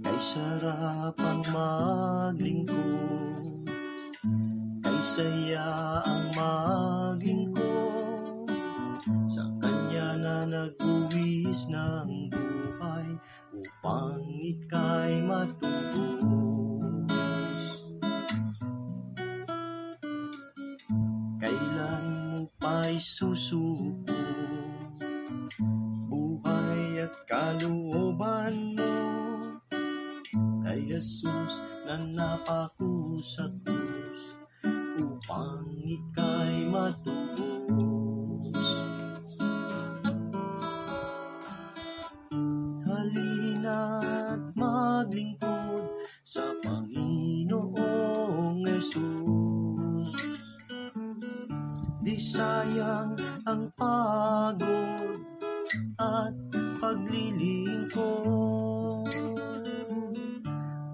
Kay sarap ang maglingkod, kay saya ang maglingkod sa Kanya na nagbuwis ng buhay upang ika'y matubos. Kailan mo pa'y susuko buhay at kalooban mo kay Jesus na napako sa krus upang ika'y matubos. Halina't maglingkod sa Panginoong Jesus. Di sayang ang pagod at paglilingkod.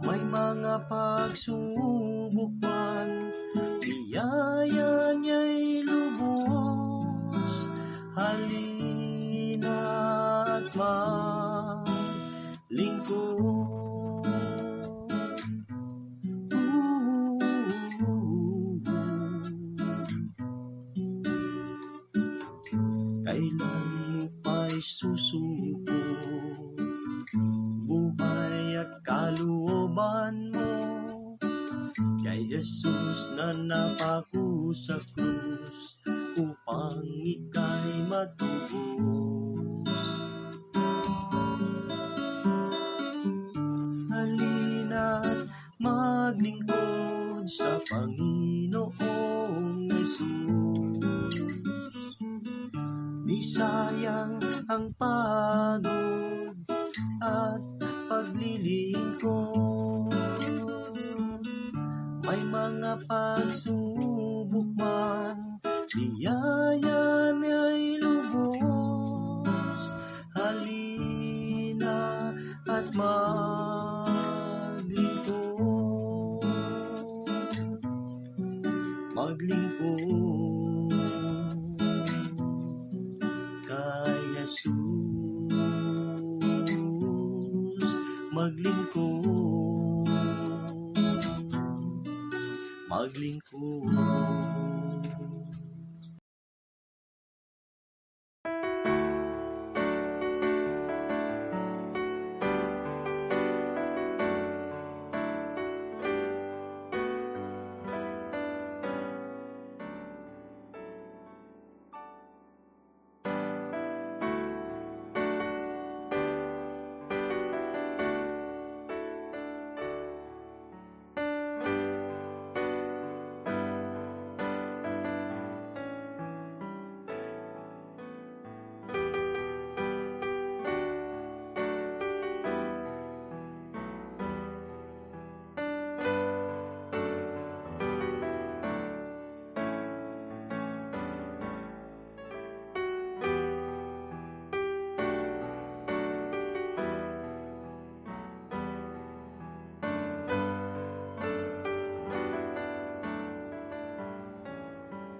May mga pagsubok man, biyaya niya'y lubos. Halina't maglingkod. Kailan mo pa'y susuko buhay at kalooban mo kay Jesus na napako sa krus upang ika'y matubos. Halina't maglingkod sa Panginoong Jesus. Di sayang ang pagod at paglilingkod. May mga pagsubok man, biyaya niya'y lubos. Halina at maglingkod. Maglingkod kay Jesus. Maglingkod. Maglingkod.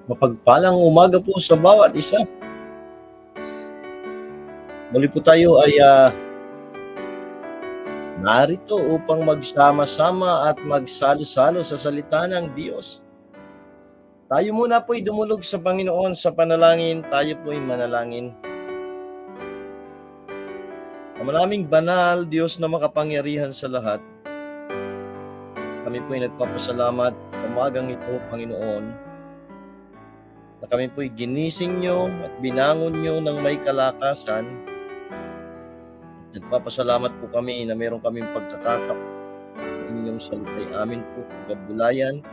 Mapagpalang umaga po sa bawat isa. Muli po tayo ay narito upang magsama-sama at magsalo-salo sa salita ng Diyos. Tayo muna po'y dumulog sa Panginoon sa panalangin. Tayo po'y manalangin. Ang maraming banal, Diyos na makapangyarihan sa lahat, kami po'y nagpapasalamat umagang ito, Panginoon, na kami po'y ginising nyo at binangon nyo ng may kalakasan. Nagpapasalamat po kami na meron kaming pagkakataon ng inyong salita'y amin po gabulayan.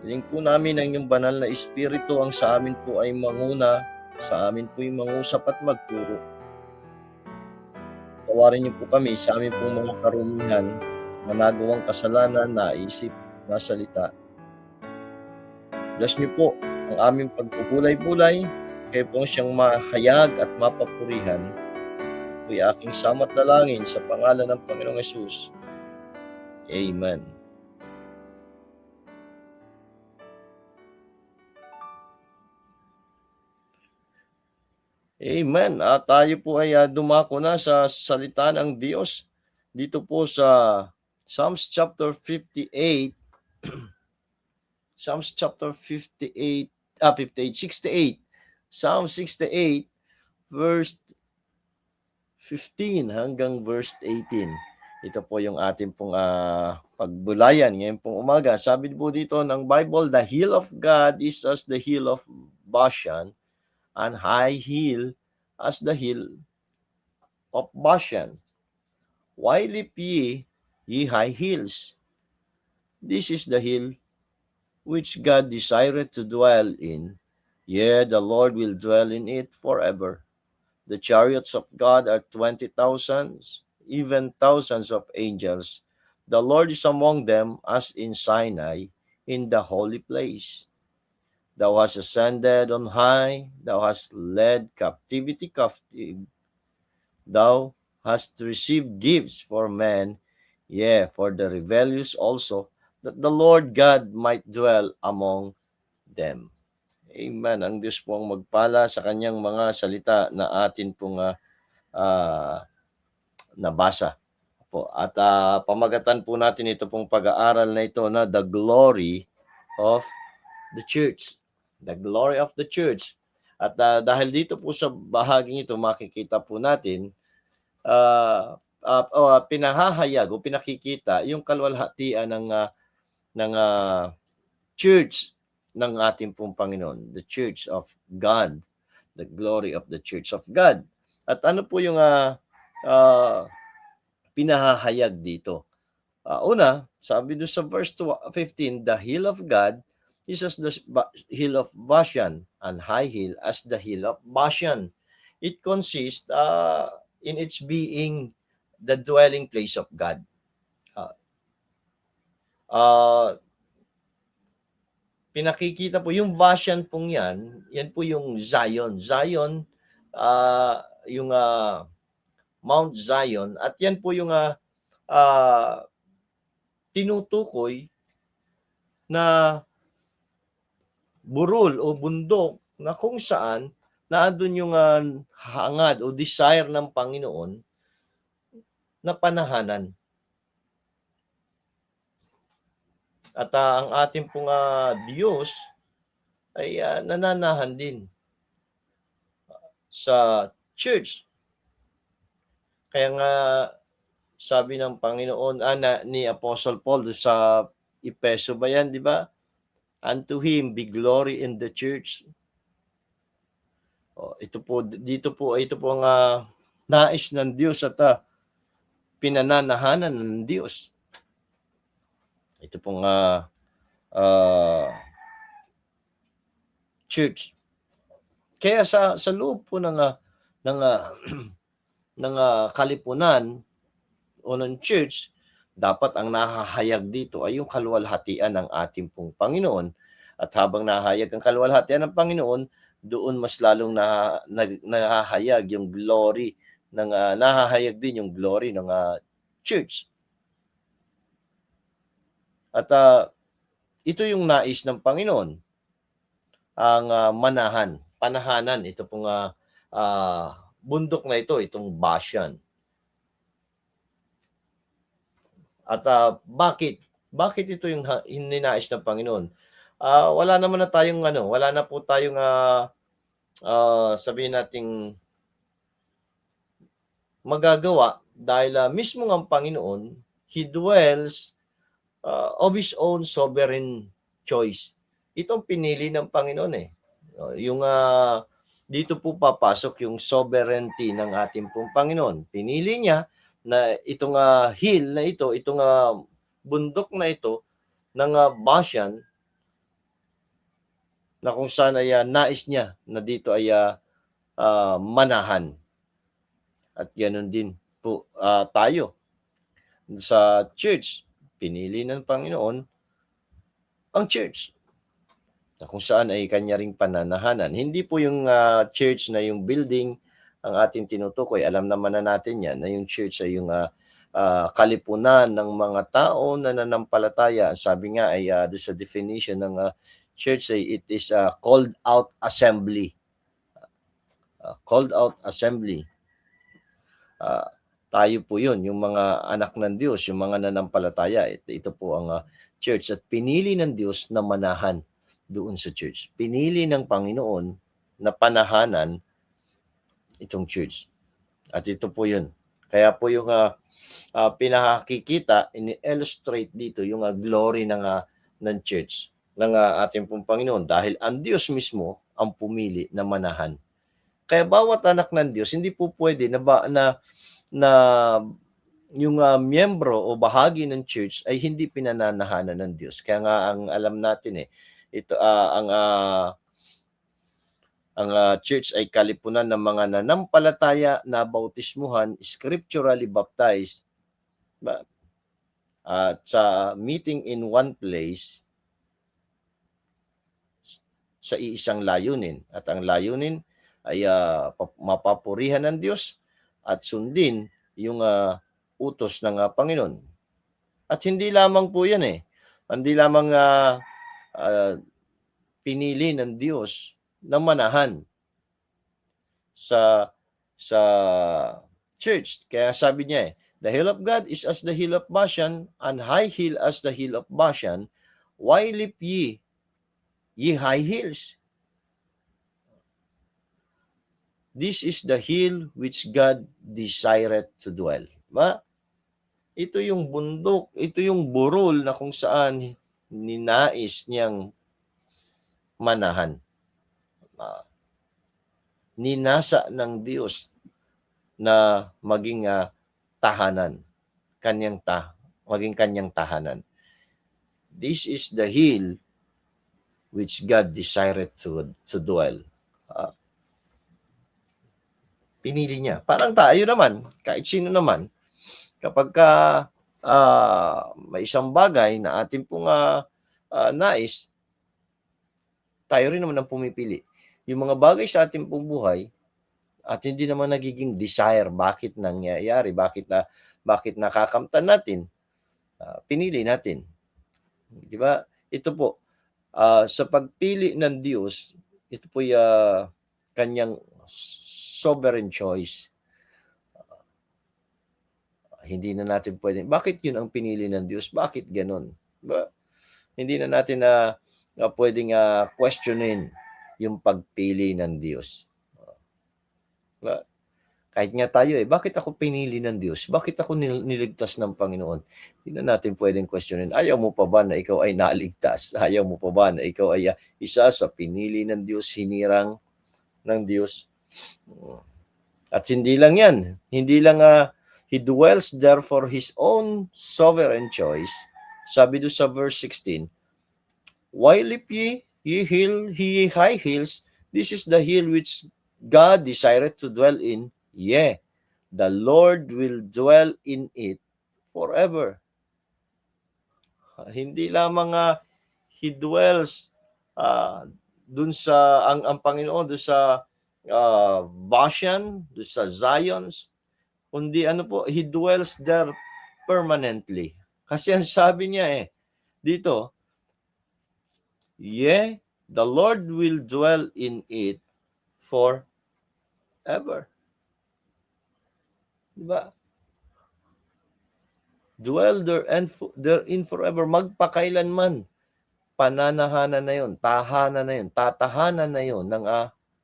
Hiling po namin ang inyong banal na Espiritu ang sa amin po ay manguna, sa amin po'y mangusap at magturo. Tawarin niyo po kami sa amin pong mga karumihan, managawang kasalanan, naisip, na salita. Bless niyo po ang aming pagpupulay-pulay, kayo pong siyang mahayag at mapapurihan. Ito'y aking samat dalangin sa pangalan ng Panginoong Hesus. Amen. Amen. Tayo po ay dumako na sa salita ng Diyos. Dito po sa Psalms chapter 58, Psalms chapter 58, 58, 68. Psalm 68, verse 15 hanggang verse 18. Ito po yung ating pong pagbulayan ngayon pong umaga. Sabi po dito ng Bible, the hill of God is as the hill of Bashan, and high hill as the hill of Bashan. Why leap ye high hills? This is the hill which God desired to dwell in. Yea, the Lord will dwell in it forever. The chariots of God are 20,000, even thousands of angels. The Lord is among them as in Sinai, in the holy place. Thou hast ascended on high, thou hast led captivity captive. Thou hast received gifts for men, yea, for the rebellious also, that the Lord God might dwell among them. Amen. Ang Diyos po ang magpala sa kanyang mga salita na atin pong nabasa. At pamagatan po natin ito pong pag-aaral na ito na the glory of the church. The glory of the church. At dahil dito po sa bahaging ito, makikita po natin pinahahayag o pinakikita yung kalwalhatian ng church ng ating pong Panginoon, the church of God, the glory of the church of God. At ano po yung pinahahayag dito? Una, sabi doon sa verse 15, the hill of God is as the hill of Bashan, and high hill as the hill of Bashan. It consists in its being the dwelling place of God. Pinakikita po, yung Bashan pong yan po yung Zion. Zion, yung Mount Zion, at yan po yung tinutukoy na burol o bundok na kung saan naandun yung hangad o desire ng Panginoon na panahanan. At ang ating pong Diyos ay nananahan din sa church. Kaya nga sabi ng Panginoon ni Apostle Paul sa Efeso ba yan, di ba? Unto him be glory in the church. Ito po ang nais ng Diyos at pinananahanan ng Diyos. Ito pong church. Kaya sa loob po ng kalipunan o ng church, dapat ang nahahayag dito ay yung kaluwalhatian ng ating pong Panginoon. At habang nahahayag ang kaluwalhatian ng Panginoon, doon mas lalong nahahayag yung glory ng nahahayag din yung glory ng church. At ito yung nais ng Panginoon, ang panahanan, ito pong bundok na ito, itong Bashan. At bakit ito yung ninais ng Panginoon? Wala na po tayong sabihin nating magagawa dahil mismo ang Panginoon, He dwells of His own sovereign choice. Itong pinili ng Panginoon yung dito po papasok yung sovereignty ng ating pong Panginoon. Pinili niya na itong hill na ito, itong bundok na ito ng Bashan, na kung saan ay nais niya na dito ay manahan. At ganoon din po tayo sa church. Pinili ng Panginoon ang church na kung saan ay kanya ring pananahanan. Hindi po yung church na yung building ang ating tinutukoy. Alam naman na natin yan na yung church ay yung kalipunan ng mga tao na nanampalataya. Sabi nga ay sa definition ng church ay it is a called out assembly. called out assembly. Tayo po yun, yung mga anak ng Diyos, yung mga nanampalataya. Ito po ang church. At pinili ng Diyos na manahan doon sa church. Pinili ng Panginoon na panahanan itong church. At ito po yun. Kaya po yung pinakikita, ini-illustrate dito yung glory ng church, ng ating pong Panginoon. Dahil ang Diyos mismo ang pumili na manahan. Kaya bawat anak ng Diyos, hindi po pwede na yung miyembro o bahagi ng church ay hindi pinananahanan ng Diyos. Kaya nga ang alam natin ito ang church ay kalipunan ng mga nanampalataya na bautismuhan, scripturally baptized, at sa meeting in one place sa iisang layunin. At ang layunin ay mapapurihan ng Diyos at sundin yung utos ng Panginoon. At hindi lamang po yan hindi lamang pinili ng Diyos na manahan sa church. Kaya sabi niya the hill of God is as the hill of Bashan, and high hill as the hill of Bashan. Why leap ye high hills? This is the hill which God desired to dwell. Ito yung bundok, ito yung burol na kung saan ninais niyang manahan. Ninasa ng Diyos na maging tahanan, maging kanyang tahanan. This is the hill which God desired to dwell. Pinili niya. Parang tayo naman, kahit sino naman, kapag may isang bagay na ating pong nais, tayo rin naman ang pumipili. Yung mga bagay sa ating pong buhay, at hindi naman nagiging desire, bakit nangyayari, bakit nakakamtan natin, pinili natin. Di ba? Ito po, sa pagpili ng Diyos, ito po kanyang sovereign choice. Hindi na natin pwede. Bakit yun ang pinili ng Diyos? Bakit ganun? Diba? Hindi na natin pwedeng questionin yung pagpili ng Diyos. Diba? Kahit nga tayo bakit ako pinili ng Diyos? Bakit ako niligtas ng Panginoon? Hindi na natin pwedeng questionin. Ayaw mo pa ba na ikaw ay naligtas? Ayaw mo pa ba na ikaw ay isa sa pinili ng Diyos, hinirang ng Diyos? At hindi lang yan. Hindi lang He dwells there for His own sovereign choice. Sabi do sa verse 16, why leap ye high hills? This is the hill which God desired to dwell in. The Lord will dwell in it forever. Hindi lamang He dwells dun sa ang Panginoon dun sa Bashan, dun sa Zions, kundi He dwells there permanently. Kasi ang sabi niya dito, the Lord will dwell in it forever. Diba? Dwell therein forever, magpakailanman. Pananahanan na yun, tahanan na yun, tatahanan na yun ng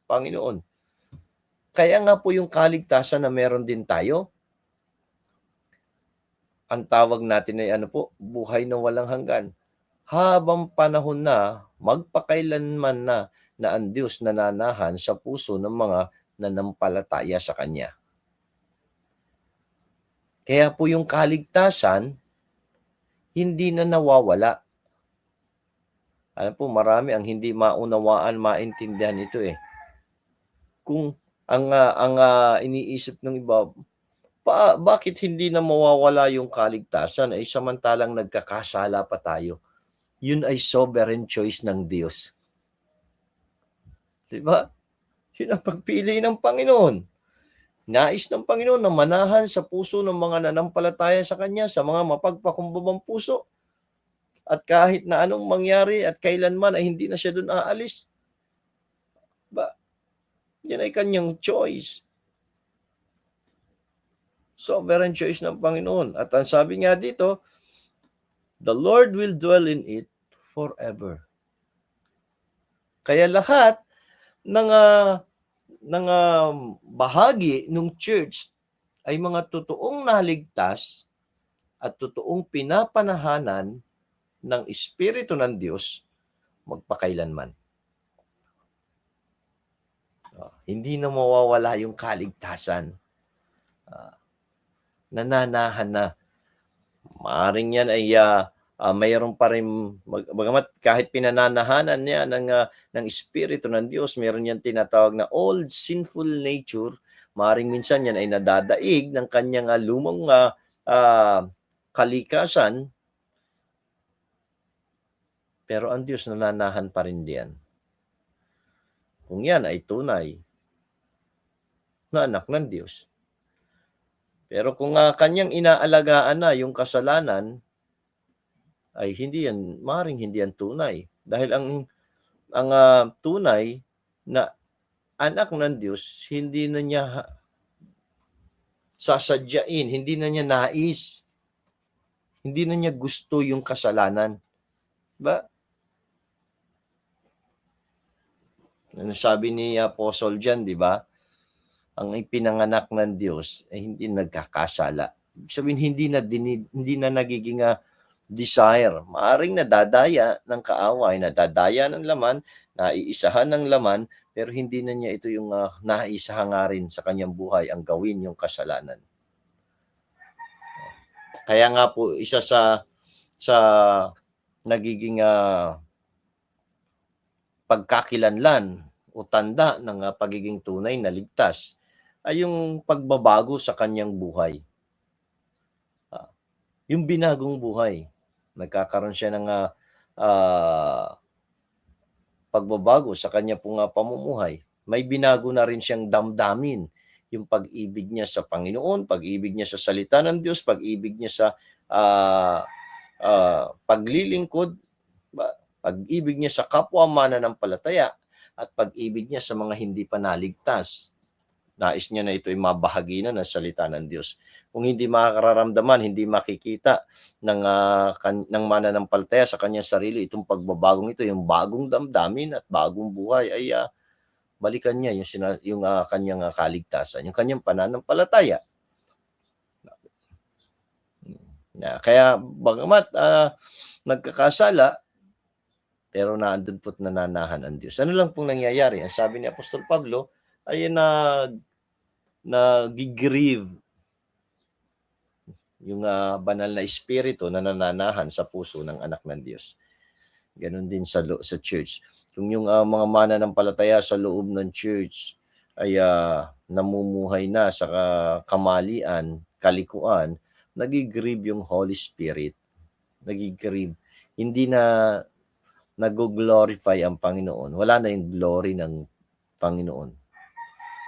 Panginoon. Kaya nga po yung kaligtasan na meron din tayo, ang tawag natin ay buhay na walang hanggan. Habang panahon na, magpakailanman na ang Diyos nananahan sa puso ng mga nanampalataya sa Kanya. Kaya po yung kaligtasan, hindi na nawawala. Alam po, marami ang hindi maunawaan, maintindihan ito Kung ang iniisip ng iba, bakit hindi na mawawala yung kaligtasan samantalang nagkakasala pa tayo? Yun ay sovereign choice ng Diyos. Diba? Yun ang pagpili ng Panginoon. Nais ng Panginoon na manahan sa puso ng mga nanampalataya sa Kanya, sa mga mapagpakumbabang puso. At kahit na anong mangyari at kailanman ay hindi na siya doon aalis. Yan ay kanyang choice. Sovereign choice ng Panginoon. At ang sabi nga dito, the Lord will dwell in it forever. Kaya lahat ng bahagi ng church ay mga totoong naligtas at totoong pinapanahanan ng Espiritu ng Diyos magpakailanman. Hindi na mawawala yung kaligtasan. Nananahan na. Maaring yan ay mayroon pa rin, bagamat kahit pinananahanan niya ng Espiritu ng Diyos, meron yan tinatawag na old sinful nature. Maaring minsan yan ay nadadaig ng kanyang lumang kalikasan, pero ang Diyos nananahan pa rin diyan. Kung yan ay tunay na anak ng Diyos. Pero kung kanyang inaalagaan na yung kasalanan, ay maaaring hindi yan tunay. Dahil ang tunay na anak ng Diyos, hindi na niya sasadyain, hindi na niya nais, hindi na niya gusto yung kasalanan. Ba? Sabi ni Apostle John, di ba? Ang ipinanganak ng Diyos ay hindi nagkakasala. Sabihin, hindi na nagiging desire. Maaring nadadaya ng kaaway, nadadaya ng laman, naiisahan ng laman, pero hindi na niya ito yung naisahan nga rin sa kanyang buhay ang gawin yung kasalanan. Kaya nga po, isa sa nagiging pagkakilanlan o tanda ng pagiging tunay na ligtas ay yung pagbabago sa kanyang buhay. Yung binagong buhay. Nagkakaroon siya ng pagbabago sa kanya pong pamumuhay. May binago na rin siyang damdamin. Yung pag-ibig niya sa Panginoon, pag-ibig niya sa salita ng Diyos, pag-ibig niya sa paglilingkod, pag-ibig niya sa kapwa mananampalataya, at pag-ibig niya sa mga hindi pa naligtas. Nais niya na ito ay mabahagi na ng salita ng Diyos. Kung hindi makakaramdaman, hindi makikita ng mananampalataya sa kanyang sarili, itong pagbabagong ito, yung bagong damdamin at bagong buhay, ay balikan niya yung kanyang kaligtasan, yung kanyang pananampalataya. Kaya bagamat nagkakasala, pero naandun po't nananahan ang Diyos. Ano lang pong nangyayari? Ang sabi ni Apostol Pablo ay nag-grieve yung banal na espiritu na nananahan sa puso ng anak ng Diyos. Ganon din sa church. Kung yung mga mananampalataya sa loob ng church ay namumuhay na sa kamalian, kalikuan, nag-grieve yung Holy Spirit. Nag-grieve. Hindi na nag-glorify ang Panginoon. Wala na yung glory ng Panginoon.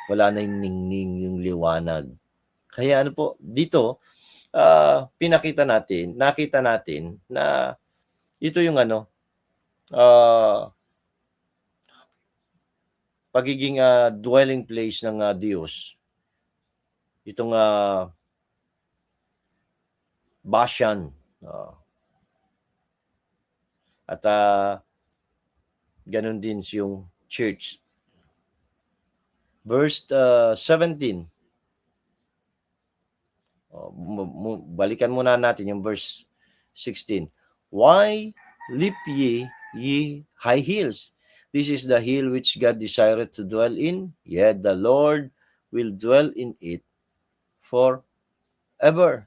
Wala na yung ningning, yung liwanag. Kaya ano po, dito, nakita natin na ito yung pagiging dwelling place ng Diyos. Itong Bashan. At ganun din yung church. Verse 17. Balikan muna natin yung verse 16. Why leap ye high hills? This is the hill which God desired to dwell in, yet the Lord will dwell in it forever.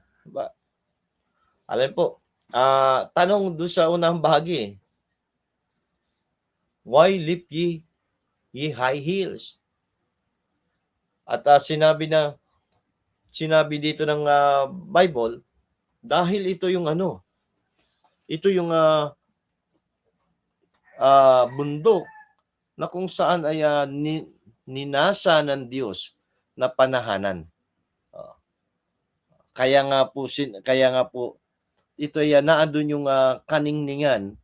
Alam po, tanong doon sa unang bahagi. Why leap ye high hills? At sinabi dito ng Bible, dahil ito yung bundok na kung saan ay ninasa ng Diyos na panahanan. Kaya nga po ito ay naandun yung kaningningan.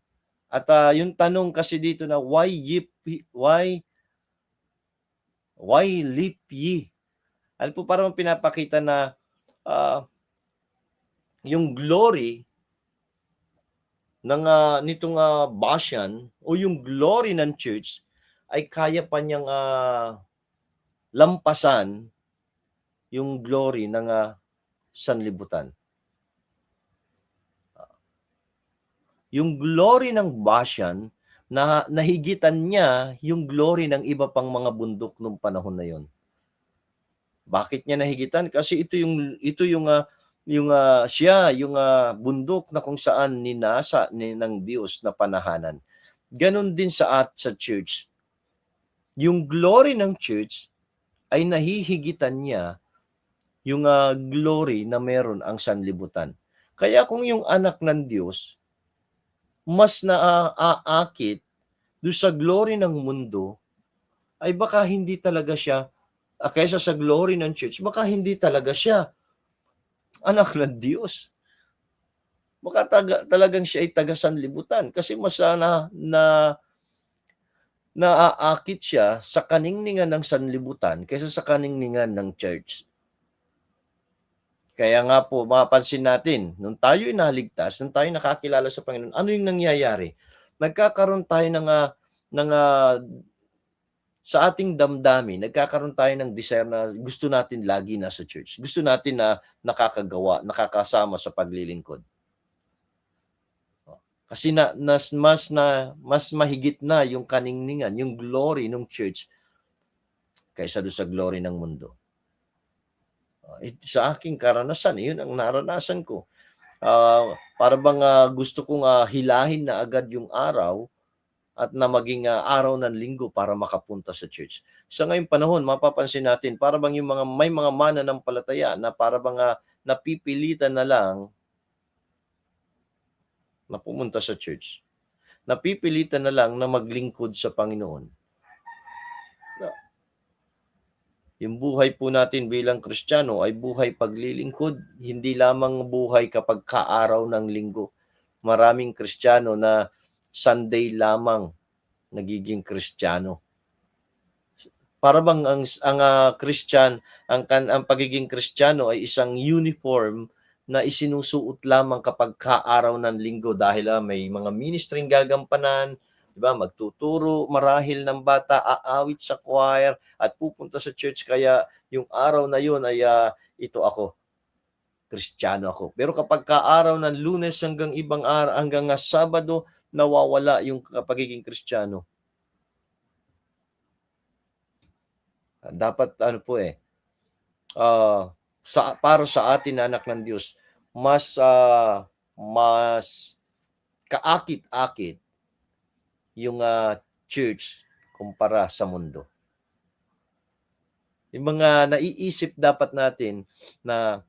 At yung tanong kasi dito na why Why leap ye? Ano po, parang pinapakita na yung glory ng nitong Bashan o yung glory ng church ay kaya pa niyang lampasan yung glory ng sanlibutan. Yung glory ng Bashan na nahigitan niya yung glory ng iba pang mga bundok nung panahon na yon. Bakit niya nahigitan? Kasi ito yung siya yung bundok na kung saan ninasa ng Diyos na panahanan. Ganon din sa church. Yung glory ng church ay nahihigitan niya yung glory na meron ang sanlibutan. Kaya kung yung anak ng Diyos mas naaakit doon sa glory ng mundo, ay baka hindi talaga siya, kaysa sa glory ng church, baka hindi talaga siya anak ng Diyos. Baka talagang siya ay taga-sanlibutan kasi mas naaakit siya sa kaningningan ng sanlibutan kaysa sa kaningningan ng church. Kaya nga po, mapapansin natin, nung tayo inaligtas, nung tayo nakakilala sa Panginoon, ano yung nangyayari? Nagkakaroon tayo sa ating damdamin, nagkakaroon tayo ng desire na gusto natin lagi nasa church. Gusto natin na nakakasama sa paglilingkod. Kasi mas mahigit na yung kaningningan, yung glory ng church kaysa doon sa glory ng mundo. Sa aking karanasan, yun ang naranasan ko. Para bang gusto kong hilahin na agad yung araw at na maging araw ng linggo para makapunta sa church. Sa ngayong panahon, mapapansin natin, para bang may mga mananampalataya na para bang napipilitan na lang na pumunta sa church. Napipilitan na lang na maglingkod sa Panginoon. Yung buhay po natin bilang Kristiyano ay buhay paglilingkod, hindi lamang buhay kapag kaaraw ng linggo. Maraming Kristiyano na Sunday lamang nagiging Kristiyano. Para bang ang Christian, ang pagiging Kristiyano ay isang uniform na isinusuot lamang kapag kaaraw ng linggo dahil may mga ministering gagampanan, diba? Magtuturo marahil ng bata, aawit sa choir at pupunta sa church, kaya yung araw na yun ay ito ako, Kristiyano ako. Pero kapag kaaraw ng Lunes hanggang ibang araw, hanggang Sabado, nawawala yung pagiging Kristiyano. Dapat para sa atin na anak ng Diyos, mas kaakit-akit yung church kumpara sa mundo. Yung mga naiisip dapat natin na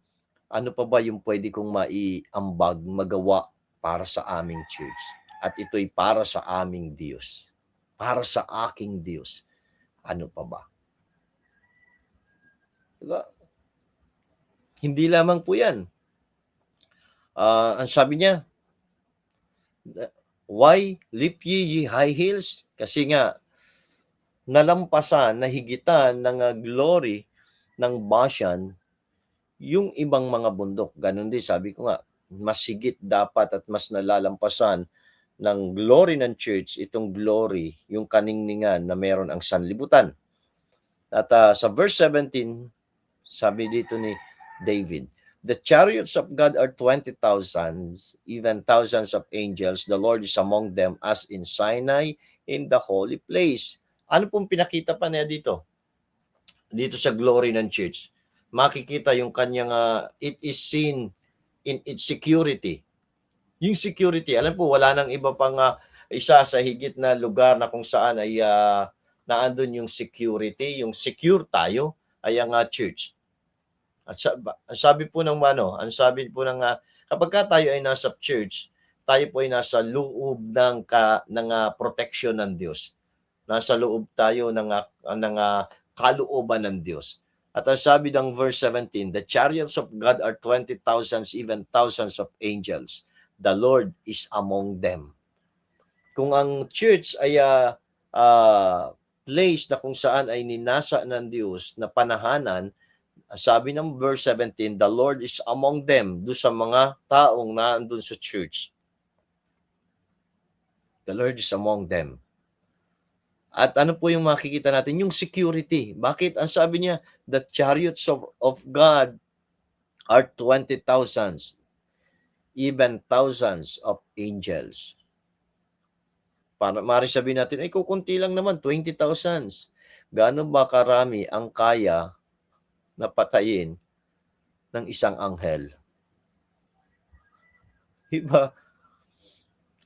ano pa ba yung pwede kong maiambag, magawa para sa aming church. At ito'y para sa aming Diyos. Para sa aking Diyos. Ano pa ba? Diba? Hindi lamang po yan. Ang sabi niya, why leap ye high hills? Kasi nga, nalampasan, nahigitan ng glory ng Bashan yung ibang mga bundok. Ganun din, sabi ko nga, mas higit dapat at mas nalalampasan ng glory ng church, itong glory, yung kaningningan na meron ang sanlibutan. At sa verse 17, sabi dito ni David, the chariots of God are 20,000, even thousands of angels. The Lord is among them as in Sinai in the holy place. Ano pong pinakita pa niya dito? Dito sa glory ng church. Makikita yung kanyang, it is seen in its security. Yung security, alam po, wala nang iba pang isa sa higit na lugar na kung saan ay naandun yung security, yung secure tayo, ay ang church. At sabi po ng kapag tayo ay nasa church, tayo po ay nasa loob ng protection ng Diyos. Nasa loob tayo ng kalooban ng Diyos. At sabi ng verse 17, the chariots of God are 20,000, even thousands of angels. The Lord is among them. Kung ang church ay place na kung saan ay ninasa ng Diyos na panahanan. Sabi ng verse 17, the Lord is among them, do sa mga taong naandun sa church. The Lord is among them. At ano po yung makikita natin? Yung security. Bakit? Ang sabi niya, the chariots of God are 20,000s, even thousands of angels. Para maaari sabihin natin, ay kukunti lang naman, 20,000s. Gaano ba karami ang kaya na patayin ng isang anghel? Diba?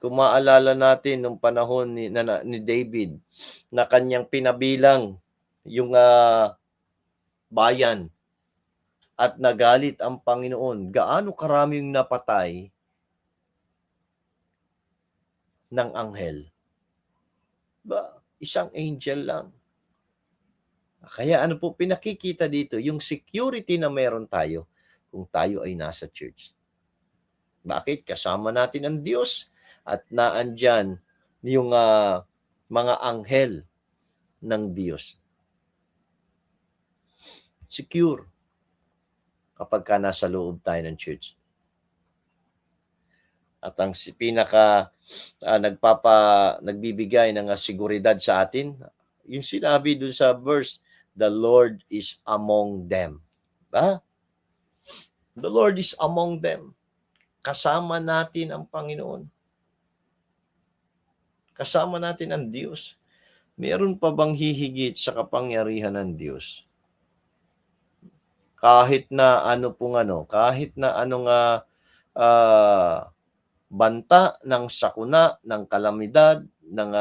Kung maalala natin nung panahon ni David na kanyang pinabilang yung bayan at nagalit ang Panginoon, gaano karami yung napatay ng anghel? Ba, isang angel lang. Kaya ano po pinakikita dito? Yung security na meron tayo kung tayo ay nasa church. Bakit? Kasama natin ang Diyos at naandyan yung mga anghel ng Diyos. Secure kapag ka nasa loob tayo ng church. At ang pinaka nagbibigay ng seguridad sa atin, yung sinabi dun sa verse, the Lord is among them. The Lord is among them. Kasama natin ang Panginoon. Kasama natin ang Diyos. Meron pa bang hihigit sa kapangyarihan ng Diyos? Kahit na kahit na anong banta ng sakuna, ng kalamidad, ng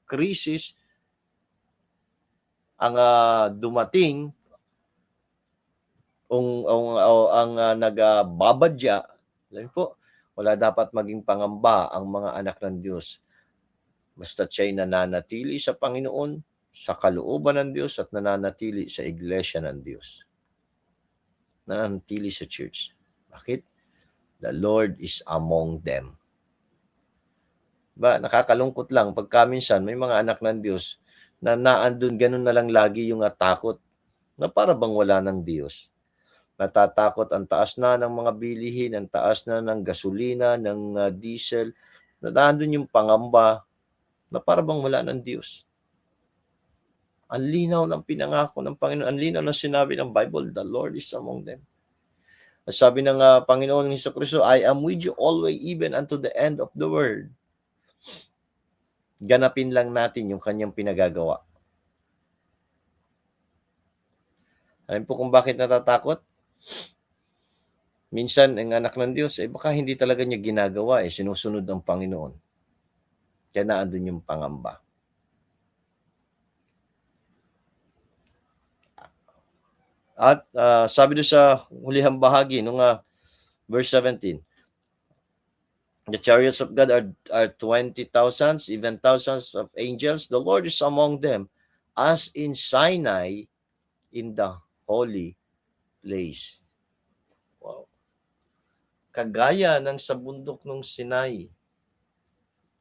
krisis ang dumating, ang nagbabadya, alam po, wala dapat maging pangamba ang mga anak ng Diyos. Basta siya'y nananatili sa Panginoon, sa kalooban ng Diyos at nananatili sa iglesia ng Diyos. Nananatili sa church. Bakit? The Lord is among them. Ba, nakakalungkot lang pagka minsan may mga anak ng Diyos na naandun ganun na lang lagi yung takot na para bang wala ng Diyos. Natatakot, ang taas na ng mga bilihin, ang taas na ng gasolina, ng diesel, naandun yung pangamba na para bang wala ng Diyos. Ang linaw ng pinangako ng Panginoon, ang linaw ng sinabi ng Bible, the Lord is among them. Sabi ng Panginoon Hesukristo, I am with you always, even unto the end of the world. Ganapin lang natin yung kanyang pinagagawa. Alam po kung bakit natatakot? Minsan, ang anak ng Diyos, baka hindi talaga niya ginagawa, sinusunod ang Panginoon. Kaya naandun yung pangamba. At sabi doon sa hulihang bahagi, nung verse 17, the chariots of God are 20,000s, even thousands of angels. The Lord is among them, as in Sinai, in the holy place. Wow. Kagaya ng sa bundok ng Sinai,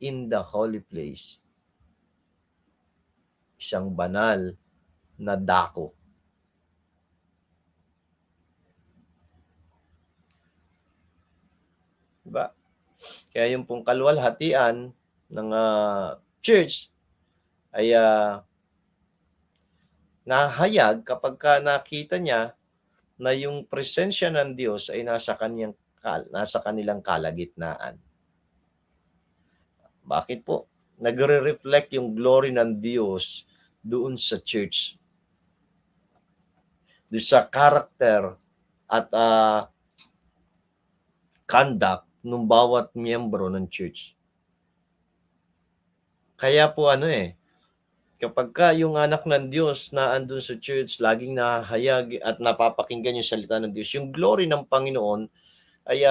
in the holy place. Isang banal na dako. Diba? Kaya yung pong kaluwalhatian ng church ay nahayag kapag ka nakita niya na yung presensya ng Diyos ay nasa kanilang kalagitnaan. Bakit po? Nagre-reflect yung glory ng Diyos doon sa church. Doon sa character at conduct ng bawat miyembro ng church. Kaya po kapag ka yung anak ng Diyos na andun sa church, laging nahayag at napapakinggan yung salita ng Diyos, yung glory ng Panginoon ay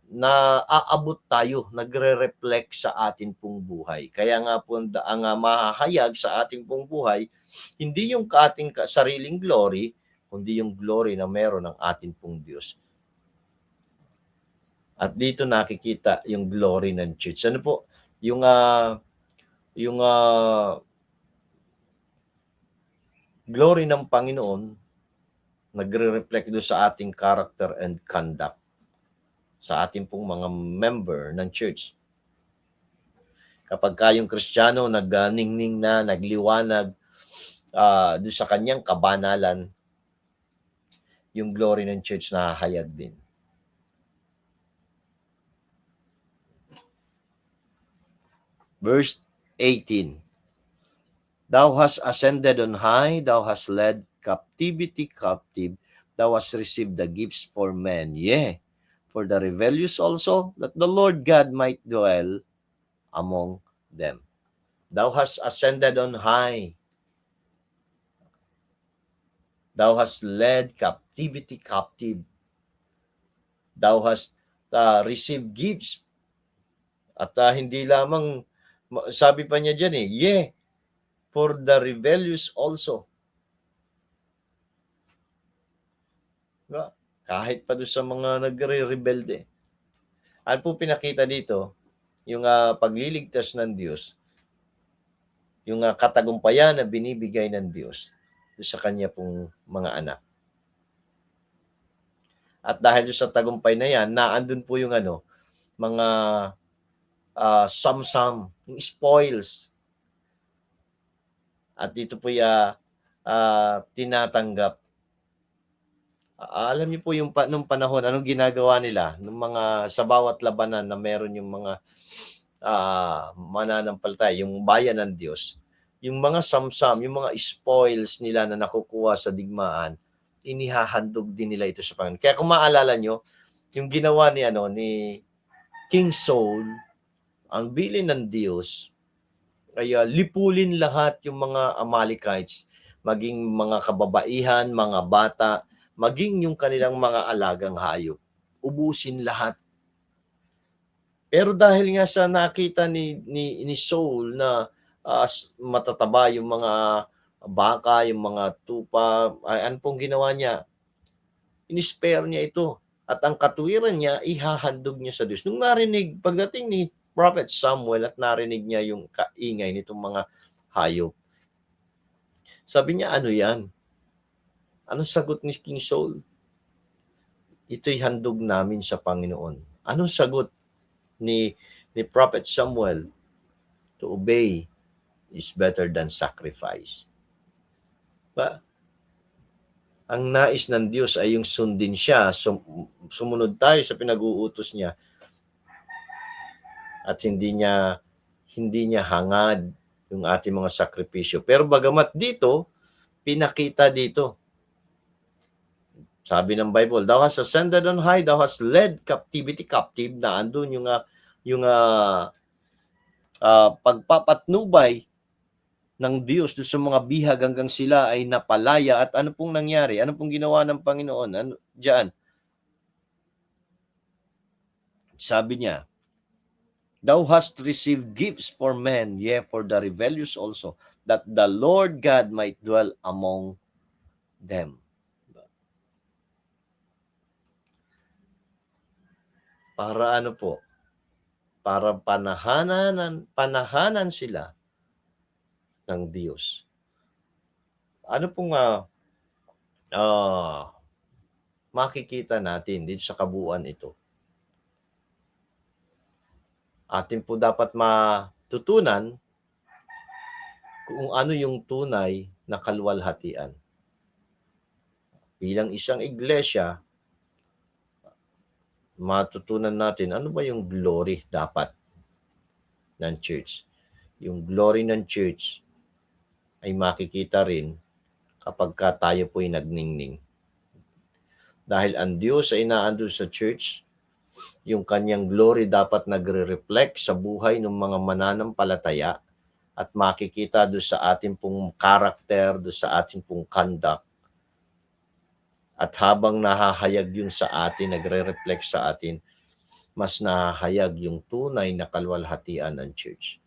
naaabot tayo, nagre-reflect sa atin pong buhay. Kaya nga po ang mahahayag sa ating pong buhay, hindi yung ating sariling glory, kundi yung glory na meron ng ating pong Diyos. At dito nakikita yung glory ng church. Ano po? Yung glory ng Panginoon nagre-reflect doon sa ating character and conduct sa ating pong mga member ng church. Kapag kayong Kristiyano nagningning na, nagliwanag doon sa kanyang kabanalan, yung glory ng church nahahayag din. Verse 18. Thou hast ascended on high, thou hast led captivity captive, thou hast received the gifts for men, yea, for the rebellious also, that the Lord God might dwell among them. Thou hast ascended on high, thou hast led captivity captive, thou hast received gifts, at hindi lamang, sabi pa niya dyan yea, for the rebellious also. Diba? Kahit pa doon sa mga nagre-rebelde. Ano po pinakita dito? Yung pagliligtas ng Diyos, yung katagumpayan na binibigay ng Diyos sa kanya pong mga anak. At dahil sa tagumpay na yan, naandun po yung mga samsam, yung spoils. At dito po tinatanggap. Alam niyo po yung nung panahon, anong ginagawa nila? Nung mga sa bawat labanan na meron yung mga mananampalataya, yung bayan ng Diyos, yung mga samsam, yung mga spoils nila na nakukuha sa digmaan, inihahandog din nila ito sa Panginoon. Kaya kung maalala nyo, yung ginawa ni King Saul, ang bilin ng Diyos, kaya lipulin lahat yung mga Amalekites, maging mga kababaihan, mga bata, maging yung kanilang mga alagang hayop. Ubusin lahat. Pero dahil nga sa nakita ni Saul na matataba yung mga baka, yung mga tupa, ano pong ginawa niya? In-spare niya ito. At ang katuwiran niya, ihahandog niya sa Diyos. Nung narinig, pagdating ni Prophet Samuel at narinig niya yung kaingay nitong mga hayop, sabi niya, ano yan? Anong sagot ni King Saul? Ito'y handog namin sa Panginoon. Anong sagot ni Prophet Samuel? To obey is better than sacrifice. Ba? Ang nais ng Diyos ay yung sundin siya, sumunod tayo sa pinag-uutos niya, at hindi niya hangad yung ating mga sakripisyo. Pero bagamat dito, pinakita dito, sabi ng Bible, thou hast ascended on high, thou hast led captivity captive, na andun yung pagpapatnubay ng Diyos doon sa mga bihag hanggang sila ay napalaya. At ano pong nangyari? Ano pong ginawa ng Panginoon? Diyan. Sabi niya, thou hast received gifts for men, yea, for the rebellious also, that the Lord God might dwell among them. Para ano po? Para panahanan sila ng Diyos. Ano pong makikita natin dito sa kabuuan ito? Atin po dapat matutunan kung ano yung tunay na kaluwalhatian. Bilang isang iglesia, matutunan natin ano ba yung glory dapat ng church. Yung glory ng church ay makikita rin kapag tayo po'y nagningning. Dahil ang Diyos ay naandun sa church, yung kanyang glory dapat nagre-reflect sa buhay ng mga mananampalataya at makikita doon sa ating pong character, doon sa ating pong conduct. At habang nahahayag yun sa atin, nagre-reflect sa atin, mas nahahayag yung tunay na kaluwalhatian ng church.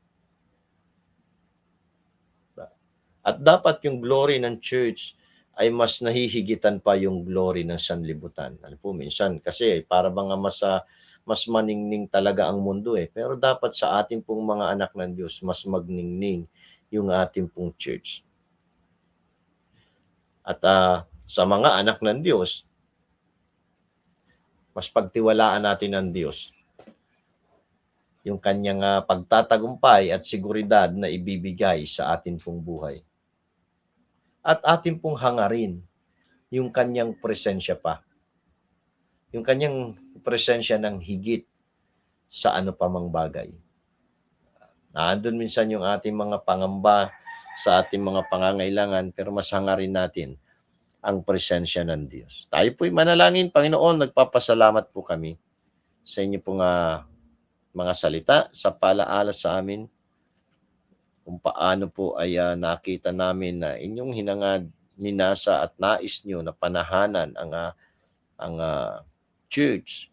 At dapat yung glory ng church ay mas nahihigitan pa yung glory ng sanlibutan. Ano po, minsan kasi para bang mas maningning talaga ang mundo Pero dapat sa ating pong mga anak ng Diyos, mas magningning yung ating pong church. At sa mga anak ng Diyos, mas pagtiwalaan natin ang Diyos. Yung kanyang pagtatagumpay at seguridad na ibibigay sa atin pong buhay. At atin pong hangarin yung kanyang presensya pa. Yung kanyang presensya ng higit sa ano pa mang bagay. Nandun minsan yung ating mga pangamba sa ating mga pangangailangan, pero mas hangarin natin ang presensya ng Diyos. Tayo po'y manalangin, Panginoon, nagpapasalamat po kami sa inyo pong mga salita, sa paalaala sa amin, kung paano po ay nakita namin na inyong hinangad, ninasa at nais nyo na panahanan ang church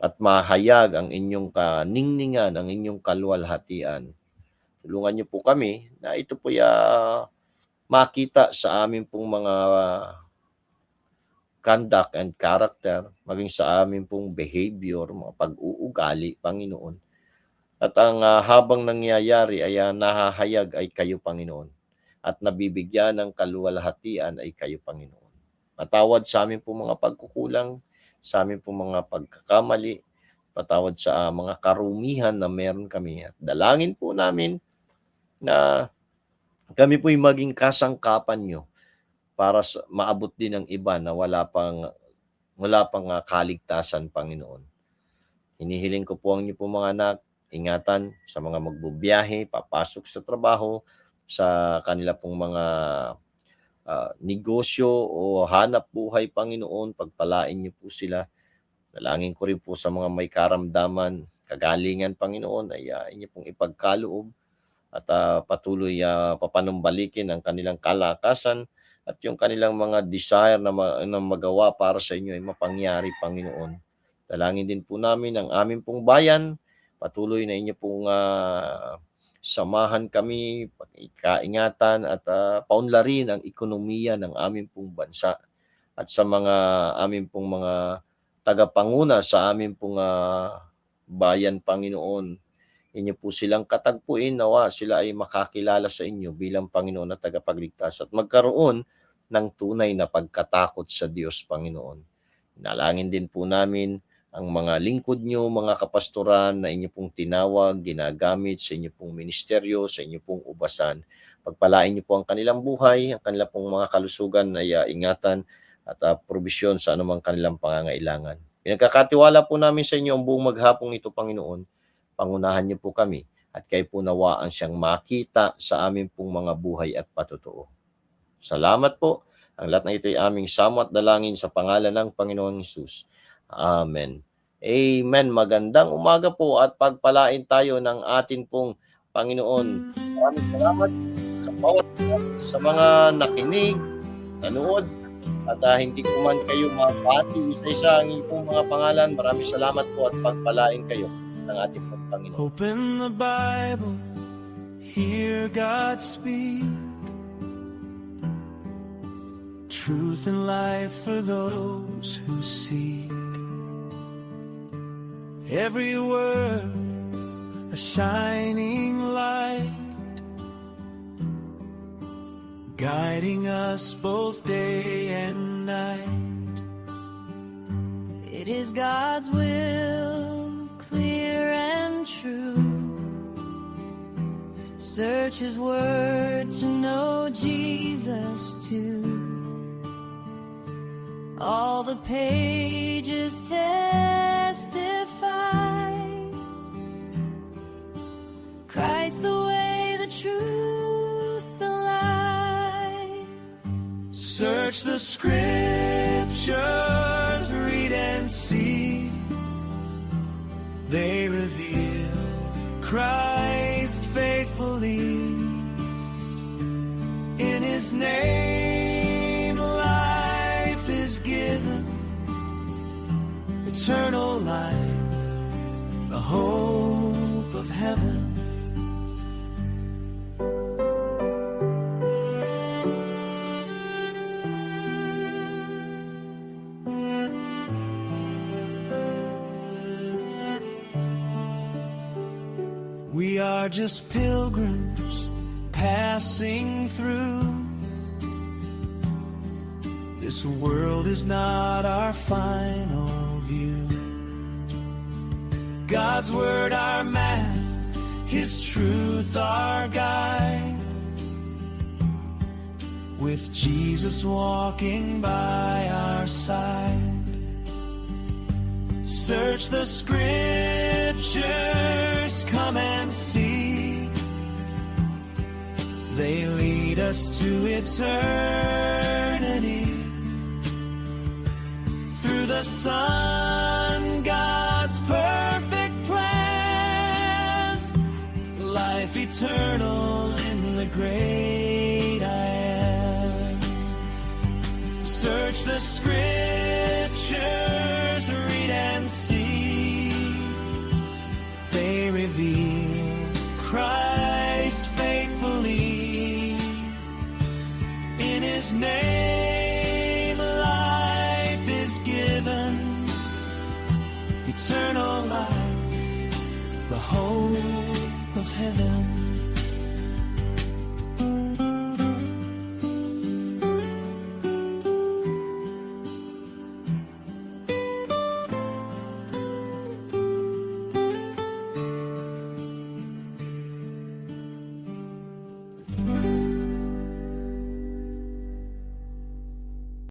at mahayag ang inyong kaningningan, ang inyong kaluwalhatian. Tulungan niyo po kami na ito po makita sa amin pong mga conduct and character, maging sa amin pong behavior, mga pag-uugali, Panginoon. At ang habang nangyayari ay nahahayag ay kayo, Panginoon. At nabibigyan ng kaluwalhatian ay kayo, Panginoon. Patawad sa amin pong mga pagkukulang, sa amin pong mga pagkakamali, patawad sa mga karumihan na meron kami. At dalangin po namin na kami po'y maging kasangkapan nyo para maabot din ng iba na wala pang kaligtasan, Panginoon. Hinihiling ko po ang inyo po mga anak, ingatan sa mga magbubiyahe, papasok sa trabaho, sa kanila pong mga negosyo o hanap buhay, Panginoon, pagpalain niyo po sila. Dalangin ko rin po sa mga may karamdaman, kagalingan, Panginoon, ay inyo pong ipagkaloob at patuloy papanumbalikin ang kanilang kalakasan at yung kanilang mga desire na magawa para sa inyo ay mapangyari, Panginoon. Dalangin din po namin ang aming pong bayan, patuloy na inyo pong samahan kami, kaingatan at paunlarin ang ekonomiya ng aming pong bansa at sa mga aming pong mga tagapanguna sa aming pong bayan, Panginoon. Inyo po silang katagpuin, nawa sila ay makakilala sa inyo bilang Panginoon na tagapagligtas at magkaroon ng tunay na pagkatakot sa Diyos, Panginoon. Nalangin din po namin ang mga lingkod nyo, mga kapastoran na inyo pong tinawag, ginagamit sa inyo pong ministeryo, sa inyo pong ubasan. Pagpalain nyo po ang kanilang buhay, ang kanilang pong mga kalusugan na ingatan at probisyon sa anumang kanilang pangangailangan. Pinagkakatiwala po namin sa inyo ang buong maghapong ito, Panginoon. Pangunahan niyo po kami at kayo po nawaan siyang makita sa amin pong mga buhay at patotoo. Salamat po. Ang lahat na ito ay aming samo at dalangin sa pangalan ng Panginoong Hesus. Amen. Amen. Magandang umaga po at pagpalain tayo ng atin pong Panginoon. Maraming salamat sa mga nakinig, nanood, at hindi ko man kayo mapati isa-isa ang iyong mga pangalan. Maraming salamat po at pagpalain kayo ng ating Panginoon. Open the Bible, hear God speak. Truth and life for those who seek. Every word a shining light, guiding us both day and night. It is God's will, clear and true. Search His word to know Jesus too. All the pages testify, Christ the way, the truth, the light. Search the scriptures, read and see. They reveal Christ faithfully. In His name life is given, eternal life, the hope of heaven. We are just pilgrims passing through, This world is not our final view. God's word our map, His truth our guide. With Jesus walking by our side. Search the scriptures, come and see. They lead us to eternity. Through the Son, God's perfect plan. Life eternal in the great I am. Search the scriptures, read and see. They reveal Christ faithfully. In His name life is given, eternal life, the hope of heaven.